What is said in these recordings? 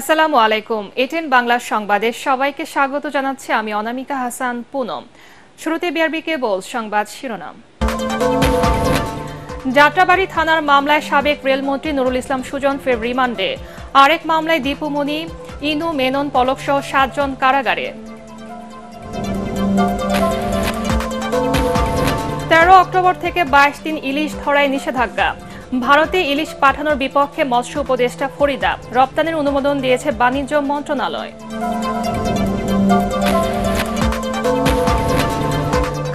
আসসালামু আলাইকুম। এটিএন বাংলা সংবাদে সবাইকে স্বাগত জানাচ্ছি আমি অনামিকা হাসান পুনম। শুরুতে বিআরবি কেবল সংবাদ শিরোনাম। যাত্রাবাড়ী থানার মামলায় সাবেক রেলমন্ত্রী নুরুল ইসলাম সুজন ফের রিমান্ডে। আরেক মামলায় দীপুমণি, ইনু, মেনন, পলক সহ 7 জন কারাগারে। 13 অক্টোবর থেকে 22 দিন ইলিশ ধরায় নিষেধাজ্ঞা। ভারতে ইলিশ পাঠানোর বিপক্ষে মৎস্য উপদেষ্টা ফরিদা। রপ্তানির অনুমোদন দিয়েছে বাণিজ্য মন্ত্রণালয়।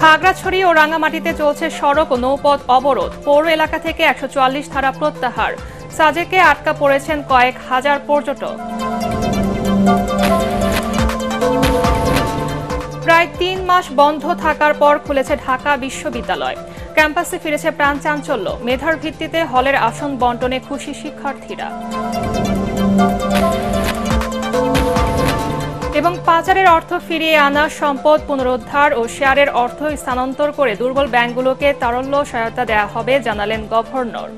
খাগড়াছড়ি ও রাঙ্গামাটিতে চলছে সড়ক ও নৌপথ অবরোধ। পৌর এলাকা থেকে 144 ধারা প্রত্যাহার। সাজেকে আটকা পড়েছেন কয়েক হাজার পর্যটক। প্রায় 3 মাস বন্ধ থাকার পর খুলেছে ঢাকা বিশ্ববিদ্যালয়। ক্যাম্পাসে ফিরেছে প্রাণ চাঞ্চল্য। মেধার ভিত্তিতে হলের আসন বণ্টনে খুশি শিক্ষার্থীরা। এবং পাচারের অর্থ ফিরিয়ে আনা, সম্পদ পুনরুদ্ধার ও শেয়ারের অর্থ স্থানান্তর করে দুর্বল ব্যাংকগুলোকে তারল্য সহায়তা দেওয়া হবে জানালেন গভর্নর।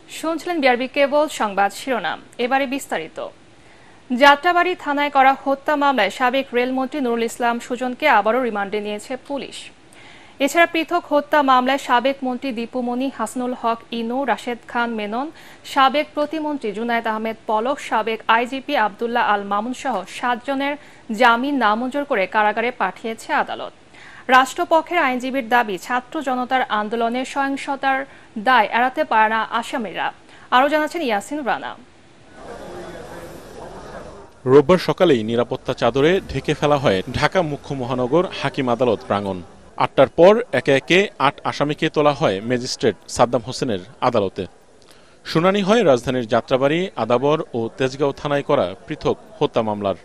শুনছিলেন বিআরবি কেবল সংবাদ শিরোনাম। এবারে বিস্তারিত। যাত্রাবাড়ী থানায় করা হত্যা মামলায় সাবেক রেলমন্ত্রী নুরুল ইসলাম সুজনকে আবারও রিমান্ডে নিয়েছে পুলিশ। এছাড়া পৃথক হত্যা মামলায় সাবেক মন্ত্রী দীপুমণি, হাসানুল হক ইনু, রাশেদ খান মেনন, সাবেক প্রতিমন্ত্রী জুনায়েদ আহমেদ পলক, সাবেক আইজিপি আবদুল্লাহ আল মামুন সহ 7 জনের জামিন নামঞ্জুর করে কারাগারে পাঠিয়েছে আদালত। রাষ্ট্রপক্ষের আইনজীবীর দাবি, ছাত্র জনতার আন্দোলনের সহিংসতার দায় এড়াতে পারে না আসামিরা। আরও জানাচ্ছেন ইয়াসিন রানা। রোববার সকালেই নিরাপত্তা চাদরে ঢেকে ফেলা হয় ঢাকা মুখ্য মহানগর হাকিম আদালত প্রাঙ্গণ। 8টার পর একে একে 8 আসামিকে তোলা হয় ম্যাজিস্ট্রেট সাদ্দাম হোসেনের আদালতে। শুনানি হয় রাজধানীর যাত্রাবাড়ী, আদাবর ও তেজগাঁও থানায় করা পৃথক হত্যা মামলার।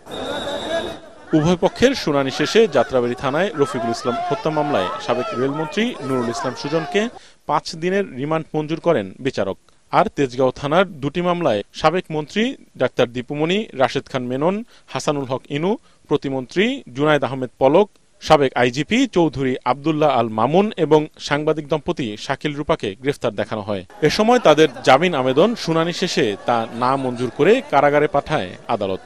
উভয় পক্ষের শুনানি শেষে যাত্রাবাড়ী থানায় রফিকুল ইসলাম হত্যা মামলায় সাবেক রেলমন্ত্রী নুরুল ইসলাম সুজনকে 5 দিনের রিমান্ড মঞ্জুর করেন বিচারক। আর তেজগাঁও থানার 2টি মামলায় সাবেক মন্ত্রী ডাক্তার দীপুমণি, রাশেদ খান মেনন, হাসানুল হক ইনু, প্রতিমন্ত্রী জুনায়েদ আহমেদ পলক, সাবেক আইজিপি চৌধুরী আবদুল্লাহ আল মামুন এবং সাংবাদিক দম্পতি শাকিল রূপাকে গ্রেফতার দেখানো হয়। এ সময় তাদের জামিন আবেদন শুনানি শেষে তা না মঞ্জুর করে কারাগারে পাঠায় আদালত।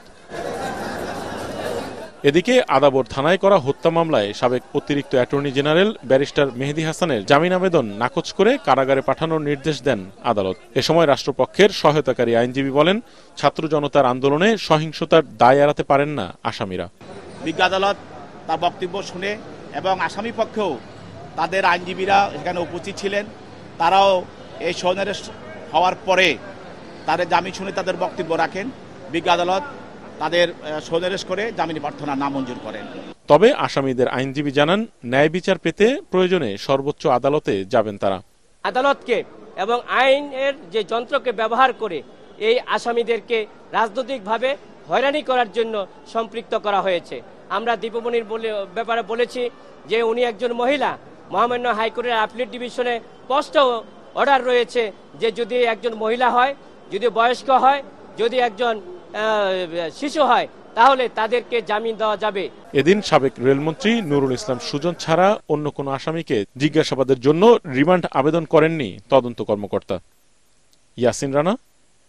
এদিকে আদাবর থানায় করা হত্যা মামলায় সাবেক অতিরিক্ত অ্যাটর্নি জেনারেল ব্যারিস্টার মেহেদী হাসানের জামিন আবেদন নাকচ করে কারাগারে পাঠানোর নির্দেশ দেন আদালত। এ সময় রাষ্ট্রপক্ষের সহায়তাকারী আইনজীবী বলেন, ছাত্র জনতার আন্দোলনে সহিংসতার দায় এড়াতে পারেন না আসামিরা। বিজ্ঞ আদালত তার বক্তব্য শুনে এবং আসামি পক্ষেও তাদের আইনজীবীরা এখানে উপস্থিত ছিলেন। তারাও এই সন্নিবেশ হওয়ার পরে তাদের জামিন শুনে তাদের বক্তব্য রাখেন। বিজ্ঞ আদালত তাদের সন্নিবেশ করে জামিন প্রার্থনা নামঞ্জুর করেন। তবে আসামিদের আইনজীবী জানান, ন্যায় বিচার পেতে প্রয়োজনে সর্বোচ্চ আদালতে যাবেন তারা। আদালতকে এবং আইনের যে যন্ত্রকে ব্যবহার করে এই আসামিদেরকে রাজনৈতিকভাবে হয়রানি করার জন্য সম্পৃক্ত করা হয়েছে। আমরা দীপুমণির ব্যাপারে বলেছি যে উনি একজন মহিলা। মহামান্য হাইকোর্টের অ্যাপিলেট ডিভিশনে স্পষ্ট অর্ডার রয়েছে যে যদি একজন মহিলা হয়, যদি বয়স্ক হয়, যদি একজন শিশু হয়, তাহলে তাদেরকে জামিন দেওয়া যাবে। এদিন সাবেক রেলমন্ত্রী নুরুল ইসলাম সুজন ছাড়া অন্য কোনো আসামিকে জিজ্ঞাসাবাদের জন্য রিমান্ড আবেদন করেননি তদন্ত কর্মকর্তা। ইয়াসিন রানা,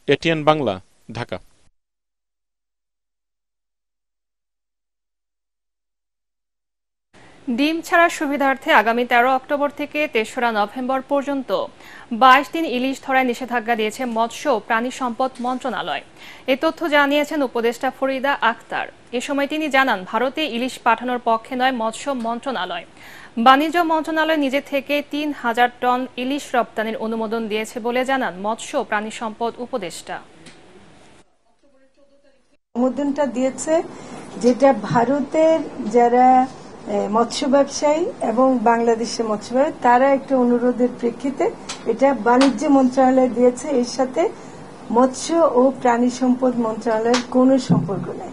এটিএন বাংলা, ঢাকা। ডিম ছাড়ার সুবিধার্থে আগামী 13 অক্টোবর থেকে 3রা নভেম্বর পর্যন্ত 22 দিন ইলিশ ধরায় নিষেধাজ্ঞা দিয়েছে মৎস্য ও প্রাণী সম্পদ মন্ত্রণালয়। এ তথ্য জানিয়েছেন উপদেষ্টা ফরিদা আক্তার। এ সময় তিনি জানান, ভারতে ইলিশ পাঠানোর পক্ষে নয় মৎস্য মন্ত্রণালয়। বাণিজ্য মন্ত্রণালয় নিজে থেকে 3000 টন ইলিশ রপ্তানির অনুমোদন দিয়েছে বলে জানান মৎস্য ও প্রাণী সম্পদ উপদেষ্টা। অনুমোদনটা দিয়েছে, যেটা ভারতের যারা মৎস্য ব্যবসায়ী এবং বাংলাদেশের মৎস্য ব্যবসায়ী তারা একটা অনুরোধের প্রেক্ষিতে এটা বাণিজ্য মন্ত্রণালয় দিয়েছে। এর সাথে মৎস্য ও প্রাণী সম্পদ মন্ত্রণালয়ের কোনো সম্পর্ক নেই।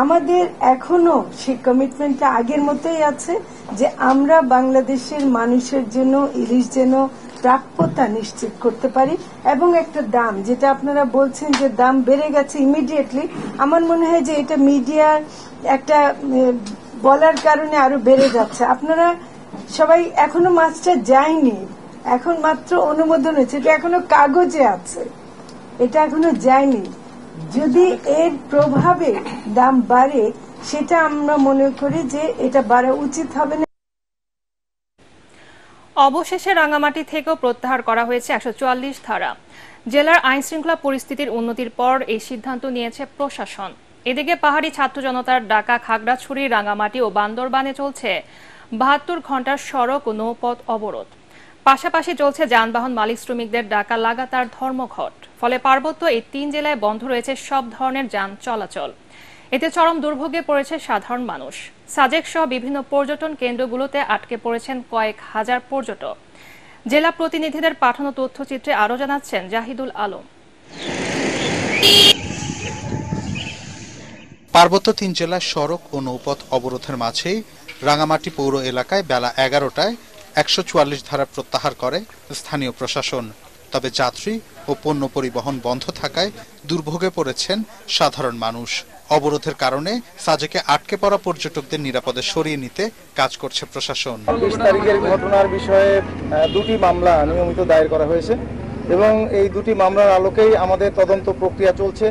আমাদের এখনো সেই কমিটমেন্টটা আগের মতোই আছে যে আমরা বাংলাদেশের মানুষের জন্য ইলিশ যেন প্রাপ্যতা নিশ্চিত করতে পারি এবং একটা দাম, যেটা আপনারা বলছেন যে দাম বেড়ে গেছে ইমিডিয়েটলি, আমার মনে হয় যে এটা মিডিয়ার একটা বলার কারণে আরো বেড়ে যাচ্ছে। আপনারা সবাই এখনো মাছটা যায়নি, এখন মাত্র অনুমোদন হয়েছে, এটা এখনো কাগজে আছে, এটা এখনো যায়নি। যদি এর প্রভাবে দাম বাড়ে সেটা আমরা মনে করি যে এটা বাড়া উচিত হবে না। অবশেষে রাঙামাটি থেকেও প্রত্যাহার করা হয়েছে 144 ধারা। জেলার আইন শৃঙ্খলা পরিস্থিতির উন্নতির পর এই সিদ্ধান্ত নিয়েছে প্রশাসন। এদিকে পাহাড়ি ছাত্র জনতার ডাকা খাগড়াছড়ি, রাঙামাটি ও বান্দরবানে চলছে 72 ঘন্টার সড়ক ও নৌপথ অবরোধ। পাশাপাশি চলছে যানবাহন মালিক শ্রমিকদের ডাকা লাগাতার ধর্মঘট। ফলে পার্বত্য এই 3 জেলায় বন্ধ রয়েছে সব ধরনের যান চলাচল। এতে চরম দুর্ভোগে পড়েছে সাধারণ মানুষ। সাজেক সহ বিভিন্ন পর্যটন কেন্দ্রগুলোতে আটকে পড়েছেন কয়েক হাজার পর্যটক। জেলা প্রতিনিধিদের পাঠানো তথ্যচিত্রে আরও জানাচ্ছেন জাহিদুল আলম। পার্বত্য 3 জেলার সড়ক ও নৌপথ অবরোধের মাঝেই রাঙামাটি পৌর এলাকায় বেলা 11টায় 144 ধারা প্রত্যাহার করে স্থানীয় প্রশাসন। তবে যাত্রী ও পণ্য পরিবহন বন্ধ থাকায় দুর্ভোগে পড়েছেন সাধারণ মানুষ। অবরোধের কারণে সাজেকে আটকে পড়া পর্যটকদের নিরাপদে সরিয়ে নিতে কাজ করছে প্রশাসন। 20 তারিখের ঘটনার বিষয়ে 2টি মামলা নিয়মিত দায়ের করা হয়েছে এবং এই 2টি মামলার আলোকেই আমাদের তদন্ত প্রক্রিয়া চলছে।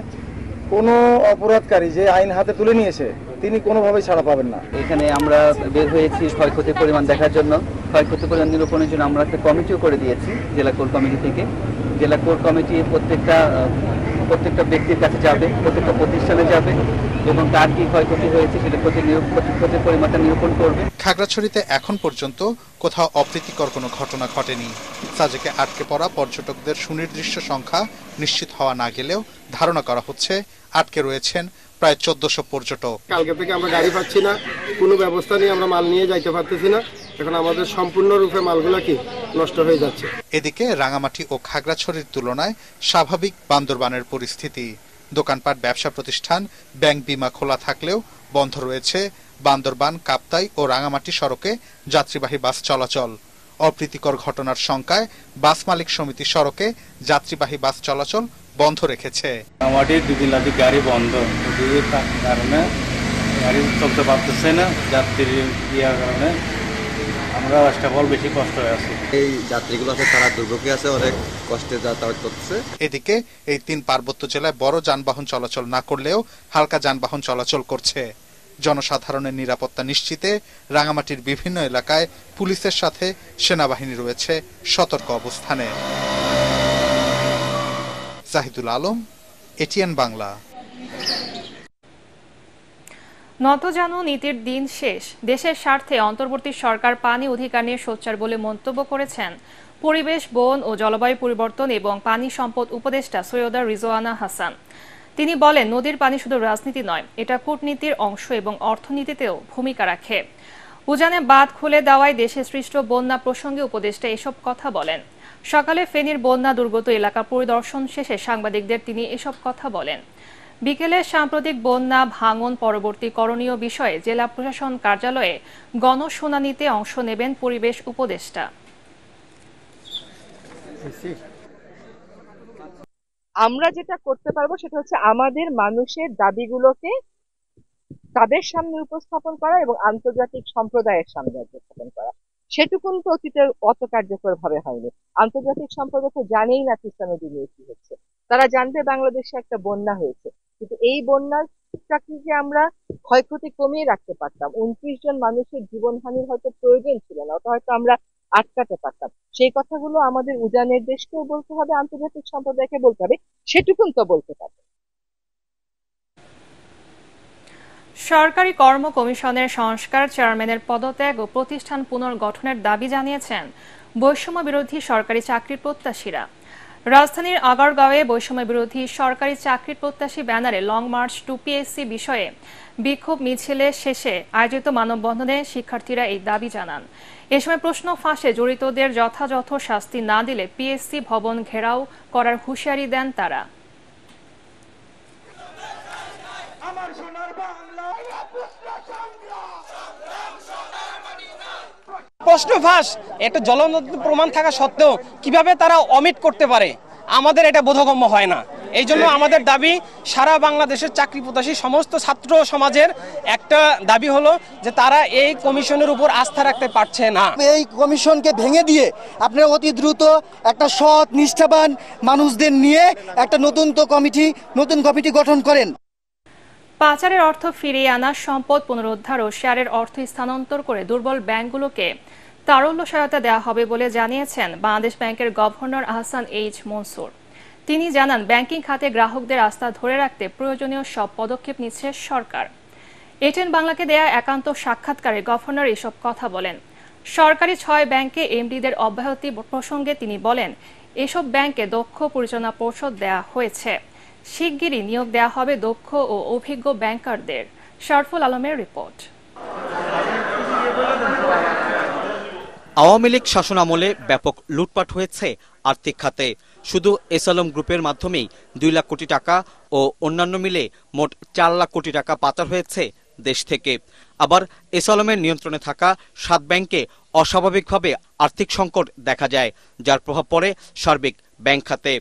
কোনো অপরাধকারী যে আইন হাতে তুলে নিয়েছে তিনি কোনোভাবেই ছাড়া পাবেন না। এখানে আমরা বের হয়েছি ক্ষয়ক্ষতির পরিমাণ দেখার জন্য। ক্ষয়ক্ষতির পরিমাণ নিরূপণের জন্য আমরা একটা কমিটিও করে দিয়েছি জেলা কোর কমিটি থেকে। জেলা কোর কমিটি প্রত্যেকটা ব্যক্তির কাছে যাবে, প্রত্যেকটা প্রতিষ্ঠানে যাবে এবং কার কি ক্ষয়ক্ষতি হয়েছে সেটা ক্ষতির পরিমাণটা নিরূপণ করবে। খাগড়াছড়িতে এখন পর্যন্ত কোথাও অপ্রীতিকর কোনো ঘটনা ঘটেনি। সাজেকে আটকে পড়া পর্যটকদের সুনির্দিষ্ট সংখ্যা নিশ্চিত হওয়া না গেলেও ধারণা করা হচ্ছে আটকে রয়েছেন প্রায় 1400 পর্যটক। কালকে থেকে আমরা গাড়ি পাচ্ছি না, কোনো ব্যবস্থা নিয়ে আমরা মাল নিয়ে যাইতে পারতেছি না। এখন আমাদের সম্পূর্ণরূপে মালগুলা কি নষ্ট হয়ে যাচ্ছে। এদিকে রাঙামাটি ও খাগড়াছড়ির তুলনায় স্বাভাবিক বান্দরবানের পরিস্থিতি। দোকানপাট, ব্যবসা প্রতিষ্ঠান, ব্যাংক, বিমা খোলা থাকলেও বন্ধ রয়েছে বান্দরবান, কাপ্তাই ও রাঙামাটি সড়কে যাত্রীবাহী বাস চলাচল। অপ্রীতিকর ঘটনার শঙ্কায় বাস মালিক সমিতি সড়কে যাত্রীবাহী বাস চলাচল বন্ধ রেখেছে। রাঙামাটির 2 দিন আগে গাড়ি বন্ধ, কারণে গাড়ি চলতে পারতেছে না। যাত্রীর ইয়ার কারণে আমরা স্টাফল বেশি কষ্ট হয়ে আছে। এই যাত্রীগুলো আছে তারা দুর্ভোগে আছে, অনেক কষ্টে যাতায়াত করতেছে। এদিকে এই 3 পার্বত্য জেলায় বড় যানবাহন চলাচল না করলেও হালকা যানবাহন চলাচল করছে। জনসাধারণের নিরাপত্তা নিশ্চিতে রাঙামাটির বিভিন্ন এলাকায় পুলিশের সাথে সেনাবাহিনী রয়েছে সতর্ক অবস্থানে। জাহিদুল আলম, এটিএন বাংলা। নতজানু নীতির দিন শেষ। দেশের স্বার্থে অন্তর্বর্তী সরকার পানি অধিকার নিয়ে সোচ্চার বলে মন্তব্য করেছেন পরিবেশ, বন ও জলবায়ু পরিবর্তন এবং পানি সম্পদ উপদেষ্টা সৈয়দা রিজওয়ানা হাসান। তিনি বলেন, নদীর পানি শুধু রাজনীতি নয়, এটা কূটনীতির অংশ এবং অর্থনীতিতেও ভূমিকা রাখে। উজানে বাঁধ খুলে দেওয়ায় দেশে সৃষ্ট বন্যা প্রসঙ্গে উপদেষ্টা এসব কথা বলেন। সকালে ফেনীর বন্যা দুর্গত এলাকা পরিদর্শন শেষে সাংবাদিকদের তিনি এসব কথা বলেন। বিকেলে সাম্প্রতিক বন্যা ভাঙন পরবর্তী করণীয় বিষয়ে জেলা প্রশাসন কার্যালয়ে গণশুনানিতে অংশ নেবেন পরিবেশ উপদেষ্টা। আমরা যেটা করতে পারবো সেটা হচ্ছে আমাদের মানুষের দাবিগুলোকে তাদের সামনে উপস্থাপন করা এবং আন্তর্জাতিক সম্প্রদায়ের সামনে উপস্থাপন করা। সেটুকুন তো অতীতে অত কার্যকর ভাবে হয়নি। আন্তর্জাতিক সম্প্রদায় তো জানেই না তিস্তা নদী নিয়ে কি হচ্ছে। তারা জানবে বাংলাদেশে একটা বন্যা হয়েছে, কিন্তু এই বন্যাটাকে যে আমরা ক্ষয়ক্ষতি কমিয়ে রাখতে পারতাম, 29 জন মানুষের জীবনহানির হয়তো প্রয়োজন ছিল না, ওটা হয়তো আমরা আটকাতে পারতাম। সেই কথাগুলো আমাদের উজানের দেশকেও বলতে হবে, আন্তর্জাতিক সম্প্রদায়কে বলতে হবে, সেটুকুন তো বলতে পারবে। সরকারি কর্ম কমিশনের সংস্কার, চেয়ারম্যানের পদত্যাগ ও প্রতিষ্ঠান পুনর্গঠনের দাবি জানিয়েছেন বৈষম্য বিরোধী সরকারি চাকরির প্রত্যাশীরা। রাজধানীর আগারগাঁওয়ে বৈষম্য বিরোধী সরকারি চাকরির প্রত্যাশী ব্যানারে লং মার্চ টু পিএসসি বিষয়ে বিক্ষোভ মিছিলে শেষে আয়োজিত মানববন্ধনে শিক্ষার্থীরা এই দাবি জানান। এ সময় প্রশ্ন ফাঁসে জড়িতদের যথাযথ শাস্তি না দিলে পিএসসি ভবন ঘেরাও করার হুঁশিয়ারি দেন তারা। প্রশ্ন ফাঁস একটা জ্বলন্ত প্রমাণ থাকা সত্ত্বেও কিভাবে তারা অমিট করতে পারে? আমাদের এটা বোধগম্য হয় না। এই জন্য আমাদের দাবি, সারা বাংলাদেশের চাকরি প্রত্যাশী সমস্ত ছাত্র সমাজের একটা দাবি হলো যে তারা এই কমিশনের উপর আস্থা রাখতে পারছে না। এই কমিশনকে ভেঙে দিয়ে আপনারা অতি দ্রুত একটা সৎ নিষ্ঠাবান মানুষদের নিয়ে একটা নতুন কমিটি গঠন করেন। পাচারের অর্থ ফিরিয়ে আনা, সম্পদ পুনরুদ্ধার ও শেয়ারের অর্থ স্থানান্তর করে দুর্বল ব্যাংকগুলোকে তারল্য সহায়তা দেওয়া হবে বলে জানিয়েছেন বাংলাদেশ ব্যাংকের গভর্নর আহসান এইচ মনসুর। তিনি জানান, ব্যাংকিং খাতে গ্রাহকদের আস্থা ধরে রাখতে প্রয়োজনীয় সব পদক্ষেপ নিচ্ছে সরকার। এটিএন বাংলাকে দেয়া একান্ত সাক্ষাৎকারে গভর্নর এসব কথা বলেন। সরকারি 6 ব্যাংকে এমডিদের অব্যাহতি প্রসঙ্গে তিনি বলেন, এসব ব্যাংকে দক্ষ পরিচালনা পর্ষদ দেয়া হয়েছে। শিগগিরই নিয়োগ দেওয়া হবে দক্ষ ও অভিজ্ঞ ব্যাংকারদের। শরফুল আলমের রিপোর্ট। আওয়ামী লীগ শাসনামলে ব্যাপক লুটপাট হয়েছে আর্থিক খাতে। শুধু এসআলম গ্রুপের মাধ্যমেই 2 লাখ কোটি টাকা ও অন্যান্য মিলে মোট 4 লাখ কোটি টাকা পাচার হয়েছে দেশ থেকে। আবার এসআলমের নিয়ন্ত্রণে থাকা 7 ব্যাংকে অস্বাভাবিকভাবে আর্থিক সংকট দেখা যায়, যার প্রভাব পড়ে সার্বিক ব্যাংক খাতে।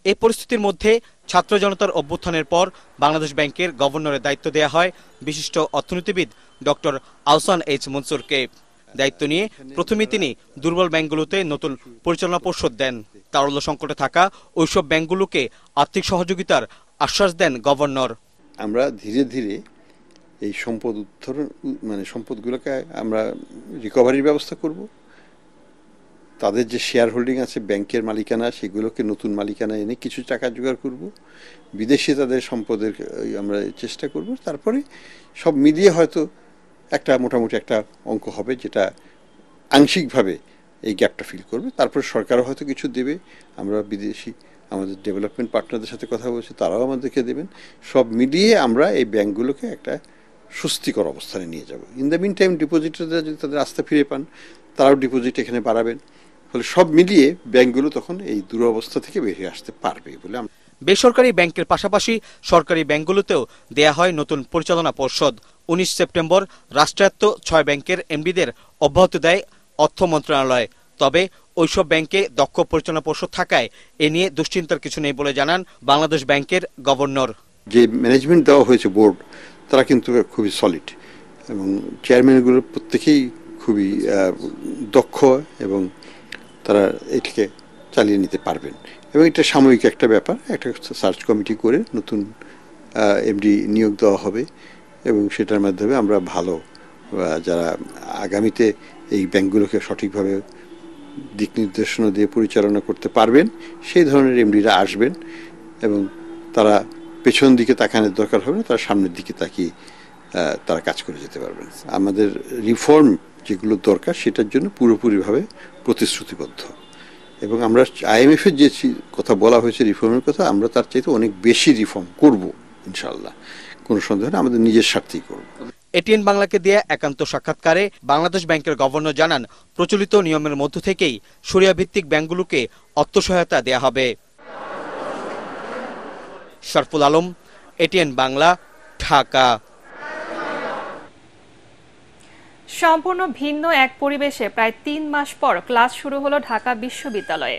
এই পরিস্থিতির মধ্যে ছাত্র জনতার অভ্যুত্থানের পর বাংলাদেশ ব্যাংকের গভর্নরের দায়িত্ব দেওয়া হয় বিশিষ্ট অর্থনীতিবিদ ডক্টর আহসান এইচ মনসুরকে। দায়িত্ব নিয়ে প্রথমেই তিনি দুর্বল ব্যাংকগুলোতে নতুন পরিচালনা পর্ষদ দেন। তারল্য সংকটে থাকা ওইসব ব্যাংকগুলোকে আর্থিক সহযোগিতার আশ্বাস দেন গভর্নর। আমরা ধীরে ধীরে এই সম্পদ উত্তোলন সম্পদগুলোকে আমরা রিকভারির ব্যবস্থা করব। তাদের যে শেয়ার হোল্ডিং আছে ব্যাংকের মালিকানা, সেগুলোকে নতুন মালিকানা এনে কিছু টাকা জোগাড় করব। বিদেশে তাদের সম্পদের আমরা চেষ্টা করব। তারপরে সব মিলিয়ে হয়তো মোটামুটি একটা অঙ্ক হবে যেটা আংশিকভাবে এই গ্যাপটা ফিল করবে। তারপরে সরকারও হয়তো কিছু দেবে। আমরা বিদেশি আমাদের ডেভেলপমেন্ট পার্টনারদের সাথে কথা বলছি, তারাও আমাদেরকে দেবেন। সব মিলিয়ে আমরা এই ব্যাংকগুলোকে একটা স্বস্তিকর অবস্থানে নিয়ে যাব। ইন দ্য মিন টাইম ডিপোজিটররা যদি তাদের আস্থা ফিরে পান, তারাও ডিপোজিট এখানে বাড়াবেন। ফলে সব মিলিয়ে ব্যাংকগুলো তখন এই দুরবস্থা থেকে বেরিয়ে আসতে পারবে বলে। বেসরকারি ব্যাংকের পাশাপাশি সরকারি ব্যাংকগুলোতেও দেয়া হয় নতুন পরিচালনা পর্ষদ। 19 সেপ্টেম্বর রাষ্ট্রায়ত্ত 6 ব্যাংকের এমডিদের অব্যাহতি দেয় অর্থ মন্ত্রণালয়। তবে ওইসব ব্যাংকে দক্ষ পরিচালনা পর্ষদ থাকায় এ নিয়ে দুশ্চিন্তার কিছু নেই বলে জানান বাংলাদেশ ব্যাংকের গভর্নর। যে ম্যানেজমেন্ট দেওয়া হয়েছে বোর্ড, তারা কিন্তু খুবই সলিড এবং চেয়ারম্যানগুলোর প্রত্যেকেই খুবই দক্ষ এবং তারা এটিকে চালিয়ে নিতে পারবেন। এবং এটা সাময়িক একটা ব্যাপার, একটা সার্চ কমিটি করে নতুন এমডি নিয়োগ দেওয়া হবে এবং সেটার মাধ্যমে আমরা ভালো যারা আগামীতে এই ব্যাংকগুলোকে সঠিকভাবে দিক নির্দেশনা দিয়ে পরিচালনা করতে পারবেন সেই ধরনের এমডিরা আসবেন এবং তারা পেছন দিকে তাকানোর দরকার হবে না, তারা সামনের দিকে তাকিয়ে তারা কাজ করে যেতে পারবেন। আমাদের রিফর্ম যেগুলো দরকার সেটার জন্য পুরোপুরিভাবে প্রতিশ্রুতিবদ্ধ এবং আমরা IMF এর যে কথা বলা হয়েছে রিফর্মের কথা, আমরা তার চাইতে অনেক বেশি রিফর্ম করব ইনশাআল্লাহ। কোনো সন্দেহ নেই, আমাদের নিজের স্বার্থেই করব। এটিএন বাংলাকে দেয়া একান্ত সাক্ষাৎকারে বাংলাদেশ ব্যাংকের গভর্নর জানান, প্রচলিত নিয়মের মধ্য থেকেই শরিয়া ভিত্তিক ব্যাংকগুলোকে অর্থ সহায়তা দেয়া হবে। শরফুল আলম, এটিএন বাংলা, ঢাকা। সম্পূর্ণ ভিন্ন এক পরিবেশে প্রায় 3 মাস পর ক্লাস শুরু হলো ঢাকা বিশ্ববিদ্যালয়ে।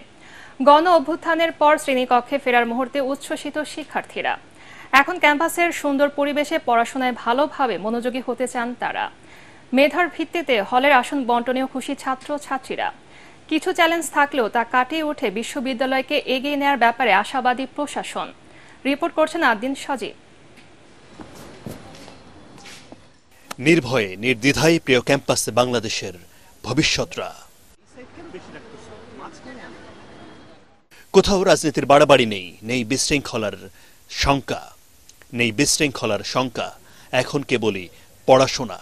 গণ অভ্যুত্থানের পর শ্রেণীকক্ষে ফেরার মুহূর্তে উচ্ছ্বসিত শিক্ষার্থীরা। এখন ক্যাম্পাসের সুন্দর পরিবেশে পড়াশোনায় ভালোভাবে মনোযোগী হতে চান তারা। মেধার ভিত্তিতে হলের আসন বন্টনেও খুশি ছাত্র ছাত্রীরা। কিছু চ্যালেঞ্জ থাকলেও তা কাটিয়ে উঠে বিশ্ববিদ্যালয়কে এগিয়ে নেওয়ার ব্যাপারে আশাবাদী প্রশাসন। রিপোর্ট করছেন আদিন সজীব। নির্ভয়ে নির্দ্বিধায় প্রিয় ক্যাম্পাসে বাংলাদেশের ভবিষ্যৎরা। কোথাও রাজনীতির বাড়াবাড়ি নেই, নেই বিশৃঙ্খলার শঙ্কা, এখন কেবলই পড়াশোনা।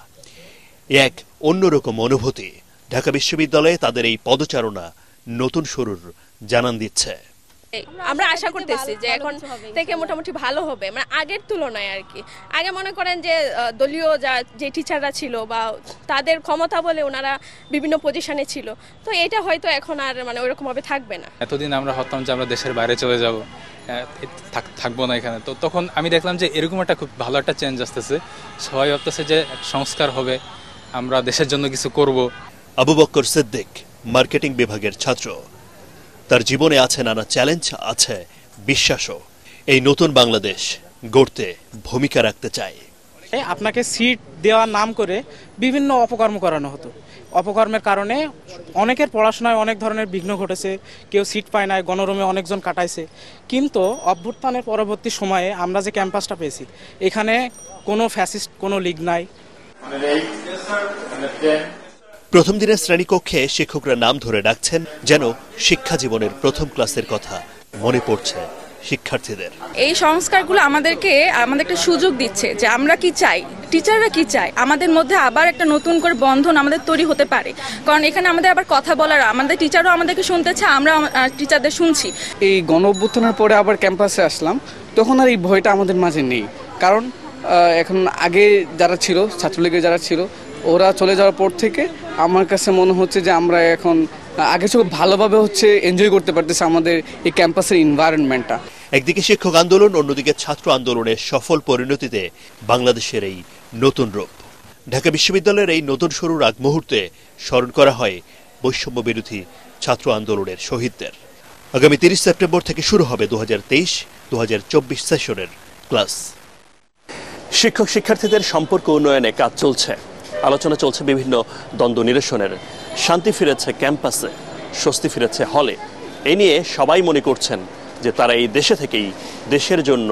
এক অন্যরকম অনুভূতি। ঢাকা বিশ্ববিদ্যালয়ে তাদের এই পদচারণা নতুন শুরুর জানান দিচ্ছে। আমরা আশা করতেছি যে এখন থেকে মোটামুটি ভালো হবে, মানে আগের তুলনায় আর কি। আগে মনে করেন যে দলীয় যে টিচাররা ছিল বা তাদের ক্ষমতা বলে ওনারা বিভিন্ন পজিশনে ছিল, তো এটা হয়তো এখন আর মানে ওইরকম ভাবে থাকবে না। এতদিন আমরা ভাবতাম যে আমরা দেশের বাইরে চলে যাব, থাকবো না এখানে, তো তখন আমি দেখলাম যে এরকম একটা খুব ভালো একটা চেঞ্জ আসতেছে। সবাই ভাবতেছে যে সংস্কার হবে, আমরা দেশের জন্য কিছু করব। আবু বকর সিদ্দিক মার্কেটিং বিভাগের ছাত্র। তার জীবনে আছে নানা চ্যালেঞ্জ, আছে বিশ্বাসও। এই নতুন বাংলাদেশ গড়তে ভূমিকা রাখতে চায়। আপনাকে সিট দেওয়ার নাম করে বিভিন্ন অপকর্ম করানো হতো। অপকর্মের কারণে অনেকের পড়াশোনায় অনেক ধরনের বিঘ্ন ঘটেছে, কেউ সিট পায় না, গণরুমে অনেকজন কাটাইছে। কিন্তু অভ্যুত্থানের পরবর্তী সময়ে আমরা যে ক্যাম্পাসটা পেয়েছি, এখানে কোনো ফ্যাসিস্ট, কোনো লীগ নাই। প্রথম দিনের শ্রেণীকক্ষে শিক্ষকরা নাম ধরে ডাকছেন, যেন শিক্ষা জীবনের প্রথম ক্লাসের কথা মনে পড়ছে শিক্ষার্থীদের। এই সংস্কারগুলো আমাদেরকে একটা সুযোগ দিচ্ছে যে আমরা কি চাই, টিচাররা কি চায়, আমাদের মধ্যে আবার একটা নতুন করে বন্ধন আমাদের তৈরি হতে পারে। কারণ এখানে আমাদের আবার কথা বলার, আমাদের টিচারও আমাদেরকে শুনতে চায়, আমরা টিচারদের শুনছি। এই গণ অভ্যুত্থানের পরে আবার ক্যাম্পাসে আসলাম, তখন আর এই ভয়টা আমাদের মাঝে নেই। কারণ এখন আগে যারা ছিল, ছাত্রলীগের যারা ছিল, ওরা চলে যাওয়ার পর থেকে আমার কাছে মনে হচ্ছে যে আমরা এখন আগে খুব ভালোভাবে এনজয় করতে পারতেছি আমাদের এই ক্যাম্পাসের এনভায়রনমেন্টটা। একদিকে শিক্ষক আন্দোলন, অন্যদিকে ছাত্র আন্দোলনের সফল পরিণতিতে বাংলাদেশের এই নতুন রূপ। ঢাকা বিশ্ববিদ্যালয়ের এই নতুন শুরুর আগ মুহূর্তে স্মরণ করা হয় বৈষম্য বিরোধী ছাত্র আন্দোলনের শহীদদের। আগামী 30 সেপ্টেম্বর থেকে শুরু হবে 2023-2024 সেশনের ক্লাস। শিক্ষক শিক্ষার্থীদের সম্পর্ক উন্নয়নে কাজ চলছে, আলোচনা চলছে বিভিন্ন দ্বন্দ্ব নিরসনের। শান্তি ফিরেছে ক্যাম্পাসে, স্বস্তি ফিরেছে হলে। এ নিয়ে সবাই মনে করছেন যে তারা এই দেশে থেকেই দেশের জন্য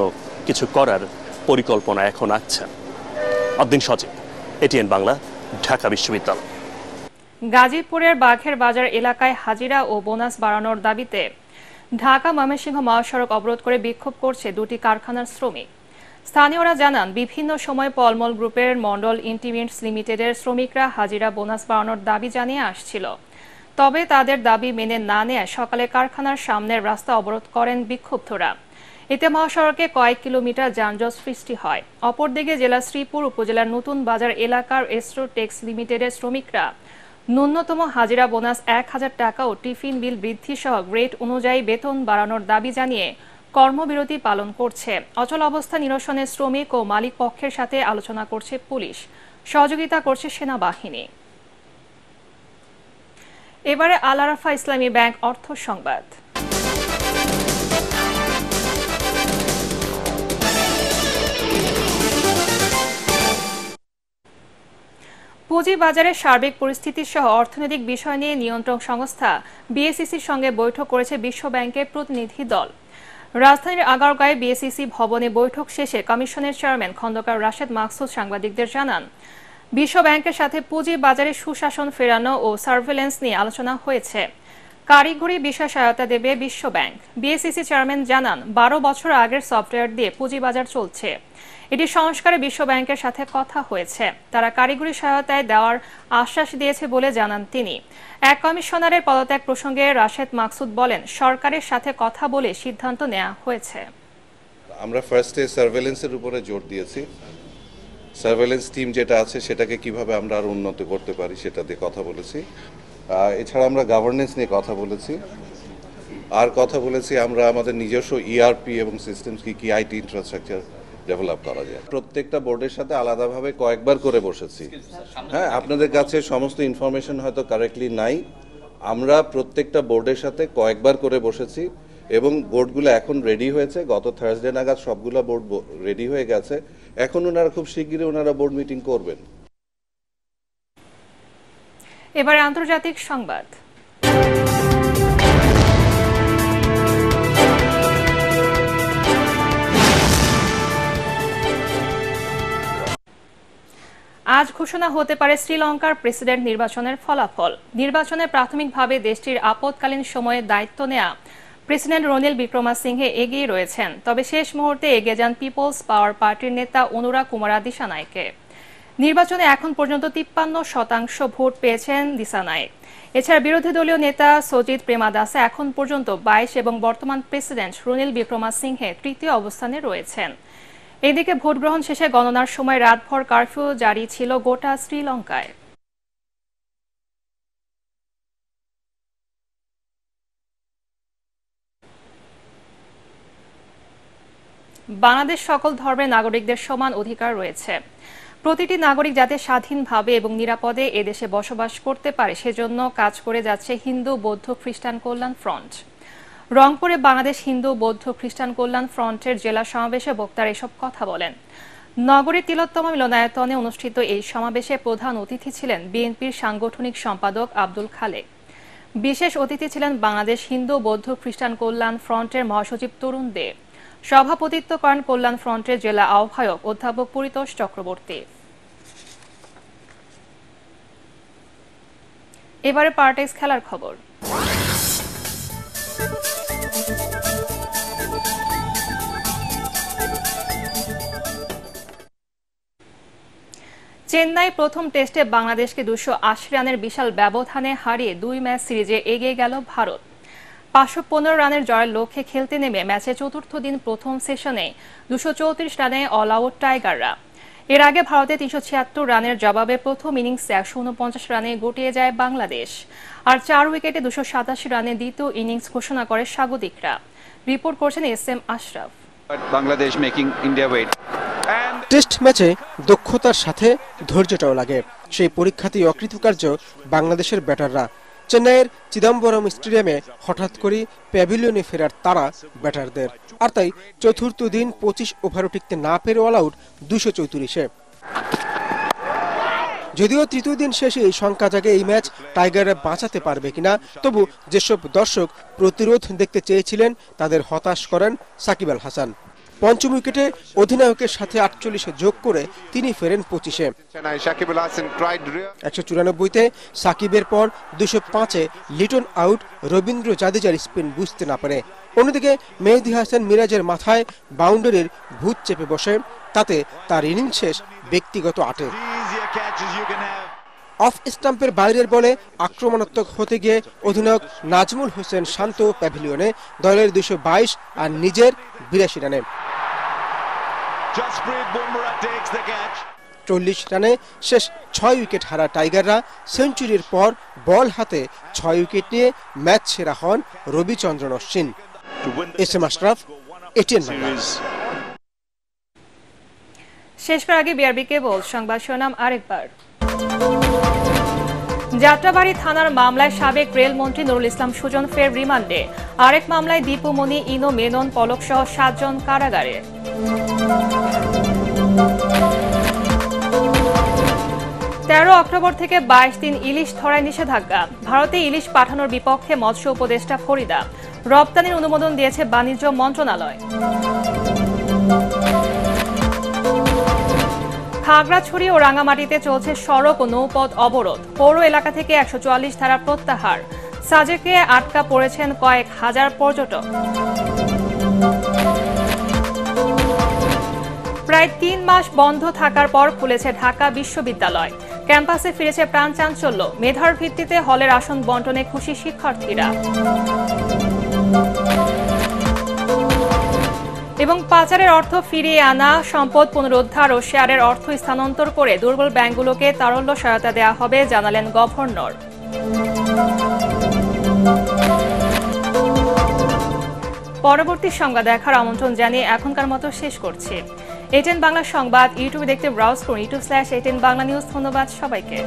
কিছু করার পরিকল্পনা এখন আঁকছেন। অদ্দিন সজীব, এটিএন বাংলা, ঢাকা বিশ্ববিদ্যালয়। গাজীপুরের বাঘের বাজার এলাকায় হাজিরা ও বোনাস বাড়ানোর দাবিতে ঢাকা ময়মনসিংহ মহাসড়ক অবরোধ করে বিক্ষোভ করছে দুটি কারখানার শ্রমিক। স্থানীয়রা জানান, বিভিন্ন সময় পলমল গ্রুপের মন্ডল ইন্টিমেন্টস লিমিটেডের শ্রমিকরা হাজিরা বোনাস বাড়ানোর দাবি জানিয়ে আসছিল। তবে তাদের দাবি মেনে না নেয় সকালে কারখানার সামনের রাস্তা অবরোধ করেন বিক্ষুব্ধরা। এতে মহাসড়কে কয়েক কিলোমিটার যানজট সৃষ্টি হয়। অপরদিকে জেলা শ্রীপুর উপজেলার নতুন বাজার এলাকার এস্ট্রোটেক্স লিমিটেডের শ্রমিকরা ন্যূনতম হাজিরা বোনাস 1000 টাকা ও টিফিন বিল বৃদ্ধি সহ গ্রেড অনুযায়ী বেতন বাড়ানোর দাবি জানিয়ে কর্মবিরতি পালন করছে। অচল অবস্থা নিরসনে শ্রমিক ও মালিক পক্ষের সাথে আলোচনা করছে পুলিশ, সহযোগিতা করছে সেনাবাহিনী। এবারে আল আরাফা ইসলামী ব্যাংক অর্থ সংবাদ। পুঁজিবাজারের সার্বিক পরিস্থিতি সহ অর্থনৈতিক বিষয় নিয়ে নিয়ন্ত্রক সংস্থা বিএসইসির সঙ্গে বৈঠক করেছে বিশ্ব ব্যাংকের প্রতিনিধি দল। রাজধানীর আগারগাঁয়ে বিএসইসি ভবনে বৈঠক শেষে কমিশনের চেয়ারম্যান খন্দকার রাশেদ মাকসুদ সাংবাদিকদের জানান, বিশ্ব ব্যাংকের সাথে পুঁজি বাজারে সুশাসন ফেরানো ও সার্ভেলেন্স নিয়ে আলোচনা হয়েছে। কারিগরি বিষয় সহায়তা দেবে বিশ্ব ব্যাংক। বিএসইসি চেয়ারম্যান জানান, 12 বছর আগের সফটওয়্যার দিয়ে পুঁজিবাজার চলছে। এটি সংস্কারে বিশ্ব ব্যাংকের সাথে কথা হয়েছে। তারা কারিগরি সহায়তায় দেওয়ার আশ্বাস দিয়েছে বলে জানান তিনি। এক কমিশনারের পদত্যাগ প্রসঙ্গে রাশেদ মাকসুদ বলেন, সরকারের সাথে কথা বলে সিদ্ধান্ত নেওয়া হয়েছে। আমরা ফার্স্টে সার্ভেলেন্সের উপরে জোর দিয়েছি। সার্ভেলেন্স টিম যেটা আছে সেটাকে কিভাবে আমরা আরো উন্নত করতে পারি সেটা দিয়ে কথা বলেছি। এছাড়া আমরা গভর্নেন্স নিয়ে কথা বলেছি, আর কথা বলেছি আমরা আমাদের নিজস্ব ইআরপি এবং সিস্টেমস কি আইটি ইনফ্রাস্ট্রাকচার ডেভেলপ করা যায়। প্রত্যেকটা বোর্ডের সাথে আলাদাভাবে কয়েকবার করে বসেছি। হ্যাঁ, আপনাদের কাছে সমস্ত ইনফরমেশন হয়তো কারেক্টলি নাই। আমরা প্রত্যেকটা বোর্ডের সাথে কয়েকবার করে বসেছি এবং বোর্ডগুলো এখন রেডি হয়েছে। গত থার্সডে নাগাদ সবগুলো বোর্ড রেডি হয়ে গেছে। এখন ওনারা খুব শিগগিরই ওনারা বোর্ড মিটিং করবেন। এবারে আন্তর্জাতিক সংবাদ। আজ ঘোষণা হতে পারে শ্রীলঙ্কার প্রেসিডেন্ট নির্বাচনের ফলাফল। নির্বাচনে প্রাথমিকভাবে দেশটির আপৎকালীন সময়ে দায়িত্ব নেয়া প্রেসিডেন্ট রনিল বিক্রমাসিংহে এগিয়ে রয়েছেন। তবে শেষ মুহূর্তে এগিয়ে যান পিপলস পাওয়ার পার্টির নেতা অনুরা কুমারা দিসানায়কে। নির্বাচনে এখন পর্যন্ত 53% ভোট পেয়েছেন দিসানায়ক। এছাড়া বিরোধী দলীয় নেতা সজিত প্রেমাদাসে এখন পর্যন্ত 22 এবং বর্তমান প্রেসিডেন্ট রনিল বিক্রমাসিংহে তৃতীয় অবস্থানে রয়েছেন। এদিকে ভোট গ্রহণ শেষে গণনার সময় রাতভর কারফিউ জারি ছিল গোটা শ্রীলঙ্কায়। বাংলাদেশ সকল ধর্মের নাগরিকদের সমান অধিকার রয়েছে। প্রতিটি নাগরিক যাতে স্বাধীনভাবে এবং নিরাপদে এদেশে বসবাস করতে পারে সেজন্য কাজ করে যাচ্ছে হিন্দু, বৌদ্ধ, খ্রিস্টান কল্যাণ ফ্রন্ট। রংপুরে বাংলাদেশ হিন্দু বৌদ্ধ খ্রিস্টান কল্যাণ ফ্রন্টের জেলা সমাবেশে বক্তারা এসব কথা বলেন। নগরীর তিলোত্তমা মিলনায়তনে অনুষ্ঠিত এই সমাবেশে প্রধান অতিথি ছিলেন বিএনপির সাংগঠনিক সম্পাদক আব্দুল খালেক। বিশেষ অতিথি ছিলেন বাংলাদেশ হিন্দু বৌদ্ধ খ্রিস্টান কল্যাণ ফ্রন্টের মহাসচিব তরুণ দে। সভাপতিত্ব করেন কল্যাণ ফ্রন্টের জেলা আহ্বায়ক অধ্যাপক পরিতোষ চক্রবর্তী। এবারে পার্টেক্স খেলার খবর। চেন্নাই প্রথম টেস্টে বাংলাদেশকে 280 রানের বিশাল ব্যবধানে হারিয়ে 2 ম্যাচ সিরিজে এগিয়ে গেল ভারত। 515 রানের জয়ের লক্ষ্যে খেলতে নেমে ম্যাচের চতুর্থ দিন প্রথম সেশনে 234 রানে অল আউট টাইগাররা। এর আগে ভারতে 376 রানের জবাবে প্রথম ইনিংসে 149 রানে গুটিয়ে যায় বাংলাদেশ, আর 4 উইকেটে 287 রানে দ্বিতীয় ইনিংস ঘোষণা করে স্বাগতিকরা। রিপোর্ট করছেন SM Ashraf. Bangladesh making India wait. Test ম্যাচে দক্ষতার সাথে ধৈর্যটাও লাগে, সেই পরীক্ষাতেই অকৃতকার্য বাংলাদেশের ব্যাটাররা। চেন্নাইয়ের চিদম্বরম স্টেডিয়ামে হঠাৎ করে প্যাভিলিয়নে ফেরার তাড়া ব্যাটারদের, আর তাই চতুর্থ দিন 25 ওভারও টিকতে না পেরে অল আউট 234-এ। যদিও তৃতীয় দিন শেষে এই শঙ্কা জাগে এই ম্যাচ টাইগাররা বাঁচাতে পারবে কিনা, তবু যেসব দর্শক প্রতিরোধ দেখতে চেয়েছিলেন তাদের হতাশ করেন সাকিব আল হাসান। পঞ্চম উইকেটে অধিনায়কের সাথে 48 যোগ করে তিনি ফেরেন 25-এ। 194-তে সাকিবের পর 205-এ লিটন আউট রবীন্দ্র জাদেজার স্পিন বুঝতে না পারে। অন্যদিকে মেহেদী হাসান মিরাজের মাথায় বাউন্ডারির ভূত চেপে বসে, তাতে তার ইনিংস শেষ ব্যক্তিগত 8-এ। অফ স্টাম্পের বাইরের বলে আক্রমণাত্মক হতে গিয়ে অধিনায়ক নাজমুল হোসেন শান্ত প্যাভিলিয়নে দলের 222 আর নিজের 82 রানে। 40 রানে শেষ 6 উইকেট হারা টাইগাররা সেঞ্চুরির পর বল হাতে 6 উইকেট নিয়ে ম্যাচ সেরা হন রবিচন্দ্রন অশ্বিন। SM Ashraf, ATN Bangla. শেষ করার আগে বিআরবি কেবল সংবাদ শিরোনাম আরেকবার। যাত্রাবাড়ি থানার মামলায় সাবেক রেলমন্ত্রী নুরুল ইসলাম সুজন ফের রিমান্ডে। আরেক মামলায় দীপুমণি, ইনো, মেনন, পলক সহ 7 জন কারাগারে। 13 অক্টোবর থেকে 22 দিন ইলিশ ধরায় নিষেধাজ্ঞা। ভারতে ইলিশ পাঠানোর বিপক্ষে মৎস্য উপদেষ্টা ফরিদা। রপ্তানির অনুমোদন দিয়েছে বাণিজ্য মন্ত্রণালয়। খাগড়াছড়ি ও রাঙামাটিতে চলছে সড়ক ও নৌপথ অবরোধ। পৌর এলাকা থেকে 144 ধারা প্রত্যাহার। সাজেকে আটকা পড়েছেন কয়েক হাজার পর্যটক। প্রায় 3 মাস বন্ধ থাকার পর খুলেছে ঢাকা বিশ্ববিদ্যালয়। ক্যাম্পাসে ফিরেছে প্রাণ চাঞ্চল্য। মেধার ভিত্তিতে হলের আসন বণ্টনে খুশি শিক্ষার্থীরা। এবং পাচারের অর্থ ফিরিয়ে আনা, সম্পদ পুনরুদ্ধার ও শেয়ারের অর্থ স্থানান্তর করে দুর্বল ব্যাংকগুলোকে তারল্য সহায়তা দেওয়া হবে, জানালেন গভর্নর। পরবর্তী সংবাদ দেখার আমন্ত্রণ জানিয়ে এখনকার মতো শেষ করছি। ATN বাংলা সংবাদ ইউটিউবে দেখতে ব্রাউজ করুন youtube/ATN বাংলা নিউজ। ধন্যবাদ সবাইকে।